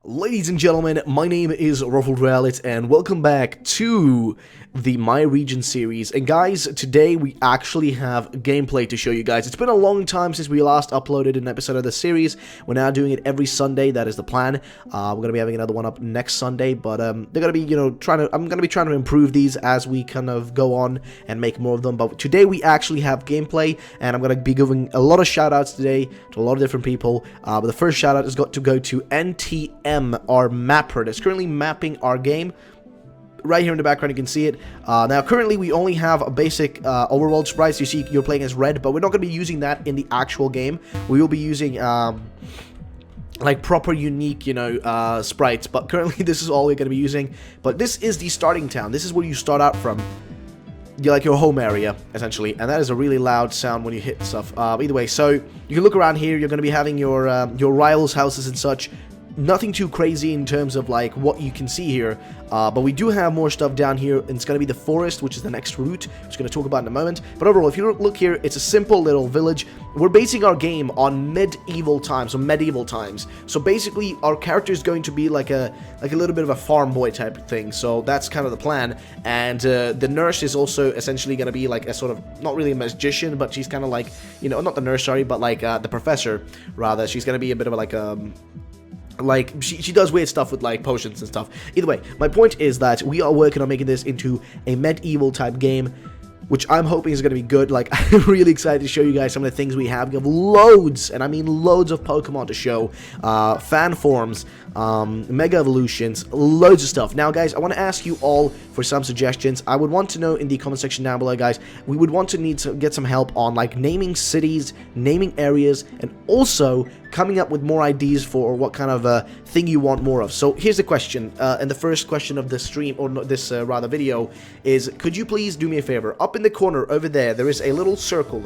Ladies and gentlemen, my name is RuffledRowlit, and welcome back to the My Region series. And guys, today we actually have gameplay to show you guys. It's been a long time since we last uploaded an episode of the series. We're now doing it every Sunday. That is the plan. We're gonna be having another one up next Sunday, but they're gonna be, I'm gonna be trying to improve these as we kind of go on and make more of them. But today we actually have gameplay, and I'm gonna be giving a lot of shout outs today to a lot of different people. But the first shout out is got to go to NTM, our mapper that's currently mapping our game. Right here in the background you can see it. Now currently we only have a basic overworld sprites. You see you're playing as red, but we're not going to be using that in the actual game. We will be using like proper unique, sprites, but currently this is all we're going to be using. But this is the starting town. This is where you start out from. You're like your home area, essentially, and that is a really loud sound when you hit stuff. Either way, so you can look around here. You're going to be having your rivals' houses and such. Nothing too crazy in terms of like what you can see here, but we do have more stuff down here, and it's going to be the forest, which is the next route, which we're going to talk about in a moment. But overall, if you look here, it's a simple little village. We're basing our game on medieval times, so basically our character is going to be like a little bit of a farm boy type of thing. So that's kind of the plan. And the nurse is also essentially going to be like a sort of, not really a magician, but she's kind of like, not the nurse, sorry, but like the professor rather. She's going to be a bit of like she does weird stuff with like potions and stuff. Either way, my point is that we are working on making this into a medieval type game, which I'm hoping is going to be good. Like, I'm really excited to show you guys some of the things we have. We have loads, and I mean loads of Pokemon to show. Fan forms, Mega Evolutions, loads of stuff. Now, guys, I want to ask you all for some suggestions. I would want to know in the comment section down below, guys. We would want to need to get some help on, like, naming cities, naming areas, and also coming up with more ideas for what kind of thing you want more of. So here's the question, and the first question of the stream, or this rather video, is could you please do me a favor? Up in the corner over there, there is a little circle,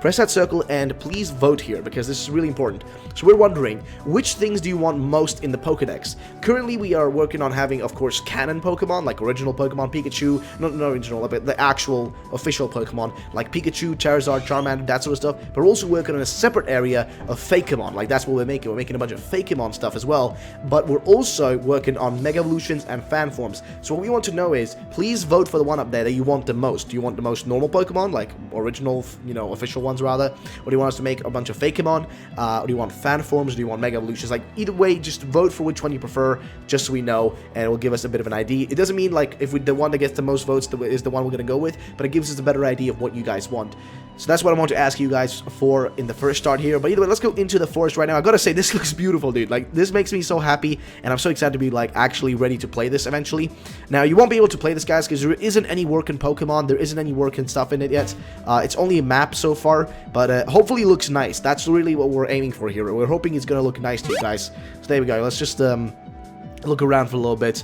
Press that circle and please vote here, because this is really important. So we're wondering, which things do you want most in the Pokedex? Currently we are working on having, of course, canon Pokemon, like original Pokemon, Pikachu, not original, but the actual official Pokemon, like Pikachu, Charizard, Charmander, that sort of stuff. But we're also working on a separate area of Fakemon, like that's what we're making. We're making a bunch of Fakemon stuff as well, but we're also working on Mega Evolutions and Fan Forms. So what we want to know is, please vote for the one up there that you want the most. Do you want the most normal Pokemon, like original, official ones rather? Or do you want us to make a bunch of Fakemon? Or do you want Fan Forms? Do you want Mega Evolutions? Like, either way, just vote for which one you prefer, just so we know, and it will give us a bit of an idea. It doesn't mean, like, if the one that gets the most votes is the one we're going to go with, but it gives us a better idea of what you guys want. So that's what I want to ask you guys for in the first start here. But either way, let's go into the forest right now. I gotta say, this looks beautiful, dude. Like, this makes me so happy, and I'm so excited to be, like, actually ready to play this eventually. Now, you won't be able to play this, guys, because there isn't any work in Pokemon. There isn't any work and stuff in it yet. It's only a map so far, but hopefully it looks nice. That's really what we're aiming for here. We're hoping it's gonna look nice to you guys. So there we go. Let's just look around for a little bit.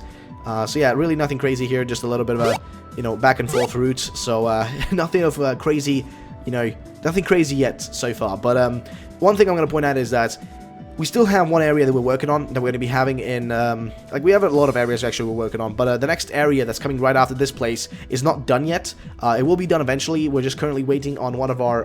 So yeah, really nothing crazy here. Just a little bit of a, back and forth routes. So nothing of crazy, nothing crazy yet so far. But one thing I'm going to point out is that we still have one area that we're working on, that we're going to be having in, like, we have a lot of areas actually we're working on, but the next area that's coming right after this place is not done yet. It will be done eventually. We're just currently waiting on one of our,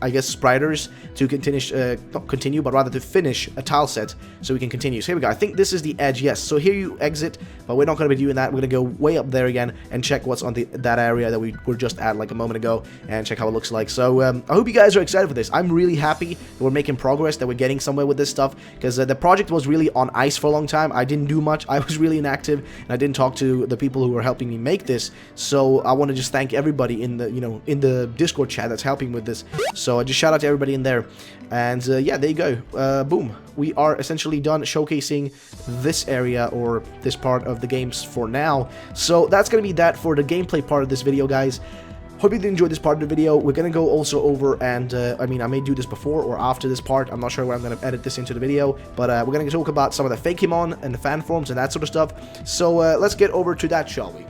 I guess, spriters to not continue, but rather to finish a tile set so we can continue. So here we go. I think this is the edge, yes. So here you exit, but we're not going to be doing that. We're going to go way up there again and check what's on that area that we were just at like a moment ago, and check how it looks like. So I hope you guys are excited for this. I'm really happy that we're making progress, that we're getting somewhere with this stuff, because the project was really on ice for a long time. I didn't do much. I was really inactive, and I didn't talk to the people who were helping me make this. So I want to just thank everybody in the in the Discord chat that's helping with this. So I just shout out to everybody in there, and yeah, there you go. Boom, we are essentially done showcasing this area, or this part of the games for now. So that's gonna be that for the gameplay part of this video, guys. Hope you did enjoy this part of the video. We're going to go also over, and I mean, I may do this before or after this part. I'm not sure where I'm going to edit this into the video, but we're going to talk about some of the Fakemon and the fan forms and that sort of stuff. So let's get over to that, shall we?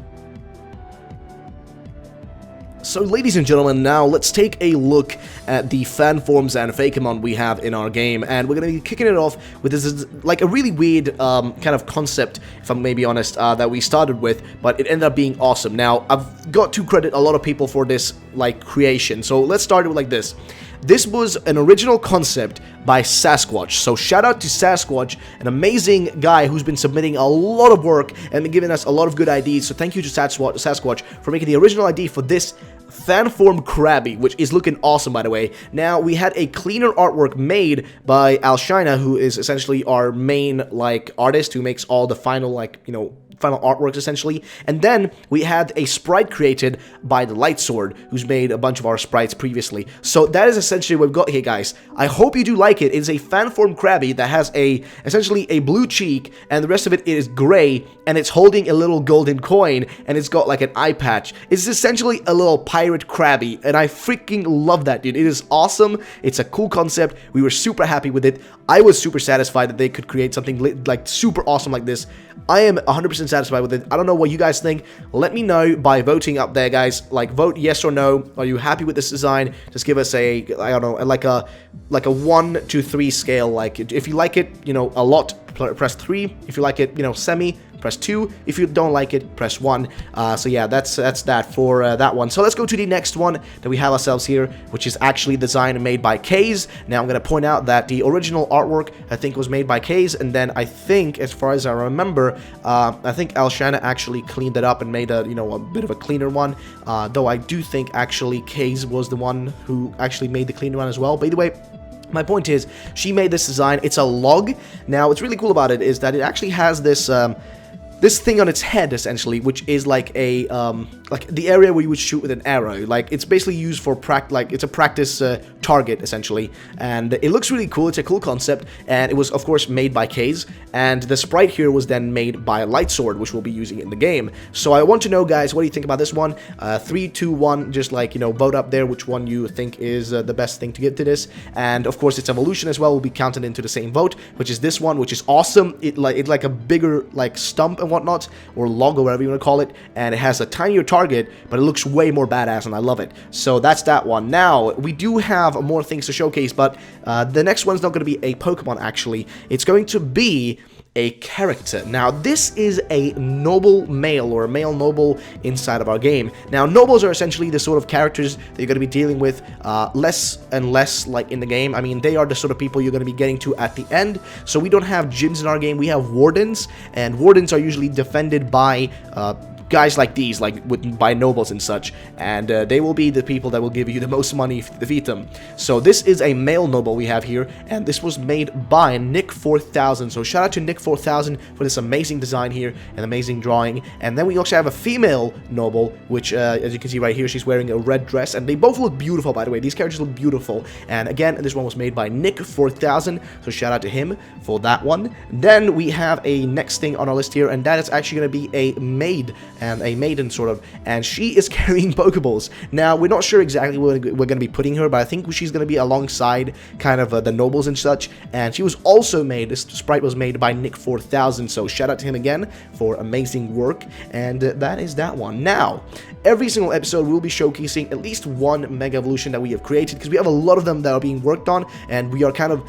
So, ladies and gentlemen, now let's take a look at the fan forms and Fakemon we have in our game, and we're going to be kicking it off with this, like, a really weird kind of concept, if I'm maybe honest, that we started with, but it ended up being awesome. Now, I've got to credit a lot of people for this, like, creation, so let's start it like this. This was an original concept by Sasquatch. So shout out to Sasquatch, an amazing guy who's been submitting a lot of work and been giving us a lot of good ideas. So thank you to Sasquatch for making the original idea for this fan-formed Krabby, which is looking awesome, by the way. Now, we had a cleaner artwork made by Alshina, who is essentially our main, like, artist who makes all the final, like, you know, final artworks essentially, and then we had a sprite created by the Light Sword, who's made a bunch of our sprites previously. So that is essentially what we've got here, guys. I hope you do like it. It's a fan-formed Krabby that has essentially a blue cheek, and the rest of it is gray, and it's holding a little golden coin, and it's got like an eye patch. It's essentially a little pirate Krabby, and I freaking love that, dude. It is awesome. It's a cool concept. We were super happy with it. I was super satisfied that they could create something like super awesome like this. I am 100% satisfied with it. I don't know what you guys think. Let me know by voting up there, guys. Like, vote yes or no. Are you happy with this design? Just give us a, I don't know, like a 1 to 3 scale. Like, if you like it, you know, a lot, press 3. If you like it, you know, semi, press 2. If you don't like it, press 1. So yeah, that's that for that one. So let's go to the next one that we have ourselves here, which is actually designed made by Kaze. Now I'm going to point out that the original artwork, I think, was made by Kaze, and then I think, as far as I remember, I think Alshana actually cleaned it up and made a, you know, a bit of a cleaner one, though I do think actually Kaze was the one who actually made the cleaner one as well. But either way, my point is, she made this design. It's a log. Now, what's really cool about it is that it actually has this this thing on its head, essentially, which is like a like the area where you would shoot with an arrow. Like, it's basically used for it's a practice target, essentially, and it looks really cool. It's a cool concept, and it was, of course, made by Kaze, and the sprite here was then made by Light Sword, which we'll be using in the game. So I want to know, guys, what do you think about this one? 3, 2, 1, just, like, you know, vote up there which one you think is the best thing to get to this. And of course, its evolution as well will be counted into the same vote, which is this one, which is awesome. It's like a bigger, like, stump and whatnot, or log, or whatever you want to call it, and it has a tinier target, but it looks way more badass, and I love it. So that's that one. Now, we do have more things to showcase, but the next one's not going to be a Pokemon, actually. It's going to be a character. Now, this is a noble male, or a male noble inside of our game. Now, nobles are essentially the sort of characters that you're going to be dealing with less and less, like, in the game. I mean, they are the sort of people you're going to be getting to at the end. So we don't have gyms in our game, we have wardens, and wardens are usually defended by guys like these, like by nobles and such, and they will be the people that will give you the most money if you defeat them. So this is a male noble we have here, and this was made by Nick 4000. So shout out to Nick 4000 for this amazing design here, an amazing drawing. And then we also have a female noble, which as you can see right here, she's wearing a red dress, and they both look beautiful, by the way. These characters look beautiful, and again, this one was made by Nick 4000, so shout out to him for that one. Then we have a next thing on our list here, and that is actually going to be a maid, and a maiden, sort of, and she is carrying Pokeballs. Now, we're not sure exactly where we're going to be putting her, but I think she's going to be alongside kind of the nobles and such, and she was also made, this sprite was made by Nick 4000, so shout out to him again for amazing work, and that is that one. Now, every single episode we'll be showcasing at least one Mega Evolution that we have created, because we have a lot of them that are being worked on, and we are kind of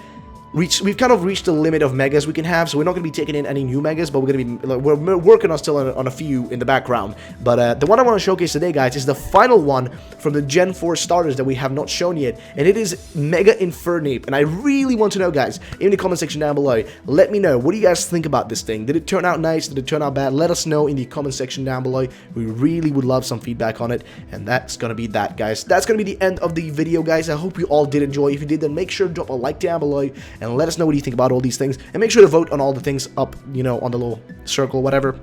we've kind of reached the limit of megas we can have, so we're not going to be taking in any new megas, but we're working on still on a few in the background. But the one I want to showcase today, guys, is the final one from the Gen 4 starters that we have not shown yet, and it is Mega Infernape. And I really want to know, guys, in the comment section down below, let me know, what do you guys think about this thing? Did it turn out nice? Did it turn out bad? Let us know in the comment section down below. We really would love some feedback on it, and that's going to be that, guys. That's going to be the end of the video, guys. I hope you all did enjoy. If you did, then make sure to drop a like down below, and let us know what you think about all these things, and make sure to vote on all the things up, you know, on the little circle, whatever.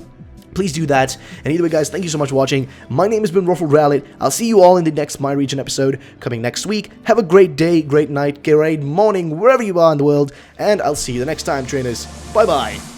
Please do that. And either way, guys, thank you so much for watching. My name has been RuffledRowlit. I'll see you all in the next My Region episode coming next week. Have a great day, great night, great morning, wherever you are in the world, and I'll see you the next time, trainers. Bye bye.